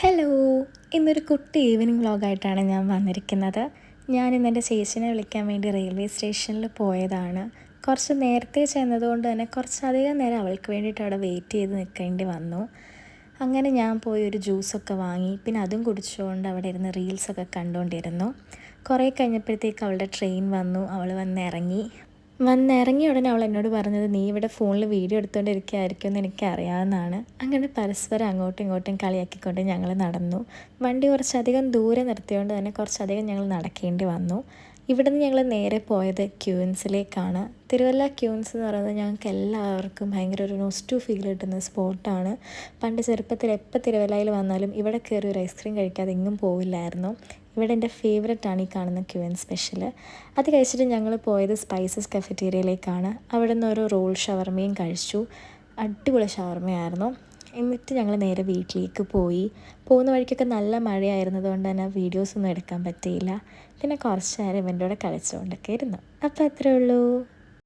Hello! ഇന്നൊരു കുട്ടി evening വ്ളോഗായിട്ടാണ് ഞാൻ വന്നിരിക്കുന്നത്. ഞാനിന്ന് എൻ്റെ ചേച്ചീനെ വിളിക്കാൻ വേണ്ടി റെയിൽവേ സ്റ്റേഷനിൽ പോയതാണ്. കുറച്ച് നേരത്തെ ചെന്നതുകൊണ്ട് തന്നെ കുറച്ചധികം നേരം അവൾക്ക് വേണ്ടിയിട്ട് അവിടെ വെയിറ്റ് ചെയ്ത് നിൽക്കേണ്ടി വന്നു. അങ്ങനെ ഞാൻ പോയി ഒരു ജ്യൂസൊക്കെ വാങ്ങി, പിന്നെ അതും കുടിച്ചുകൊണ്ട് അവിടെ ഇരുന്ന് റീൽസൊക്കെ കണ്ടുകൊണ്ടിരുന്നു. കുറേ കഴിഞ്ഞപ്പോഴത്തേക്ക് അവളുടെ ട്രെയിൻ വന്നു. അവൾ വന്നിറങ്ങിയ ഉടനെ അവൾ എന്നോട് പറഞ്ഞത്, നീ ഇവിടെ ഫോണിൽ വീഡിയോ എടുത്തുകൊണ്ടിരിക്കുകയായിരിക്കും എന്ന് എനിക്കറിയാവുന്നതാണ്. അങ്ങനെ പരസ്പരം അങ്ങോട്ടും ഇങ്ങോട്ടും കളിയാക്കിക്കൊണ്ട് ഞങ്ങൾ നടന്നു. വണ്ടി കുറച്ചധികം ദൂരെ നിർത്തിയതുകൊണ്ട് തന്നെ കുറച്ചധികം ഞങ്ങൾ നടക്കേണ്ടി വന്നു. ഇവിടെ നിന്ന് ഞങ്ങൾ നേരെ പോയത് ക്യൂൻസിലേക്കാണ്. തിരുവല്ല ക്യൂൻസ് എന്ന് പറയുന്നത് ഞങ്ങൾക്ക് എല്ലാവർക്കും ഭയങ്കര ഒരു നൊസ്റ്റു ഫീൽ കിട്ടുന്ന സ്പോട്ടാണ്. പണ്ട് ചെറുപ്പത്തിൽ എപ്പോൾ തിരുവല്ലയിൽ വന്നാലും ഇവിടെ കയറി ഒരു ഐസ്ക്രീം കഴിക്കാതെ എങ്ങും പോവില്ലായിരുന്നു. ഇവിടെ എൻ്റെ ഫേവററ്റാണ് ഈ കാണുന്ന ക്യൂൻ സ്പെഷ്യൽ. അത് കഴിച്ചിട്ട് ഞങ്ങൾ പോയത് സ്പൈസസ് കഫറ്റീരിയയിലേക്കാണ്. അവിടെ നിന്ന് ഒരു റോൾ ഷവർമയും കഴിച്ചു. അടിപൊളി ഷവർമയായിരുന്നു. എന്നിട്ട് ഞങ്ങൾ നേരെ വീട്ടിലേക്ക് പോയി. പോകുന്ന വഴിക്കൊക്കെ നല്ല മഴയായിരുന്നത് കൊണ്ട് തന്നെ വീഡിയോസൊന്നും എടുക്കാൻ പറ്റിയില്ല. പിന്നെ കുറച്ച് നേരം ഇവൻ്റെ കൂടെ കളിച്ചുകൊണ്ടൊക്കെ ഇരുന്നു. അപ്പോൾ അത്രയേ ഉള്ളൂ.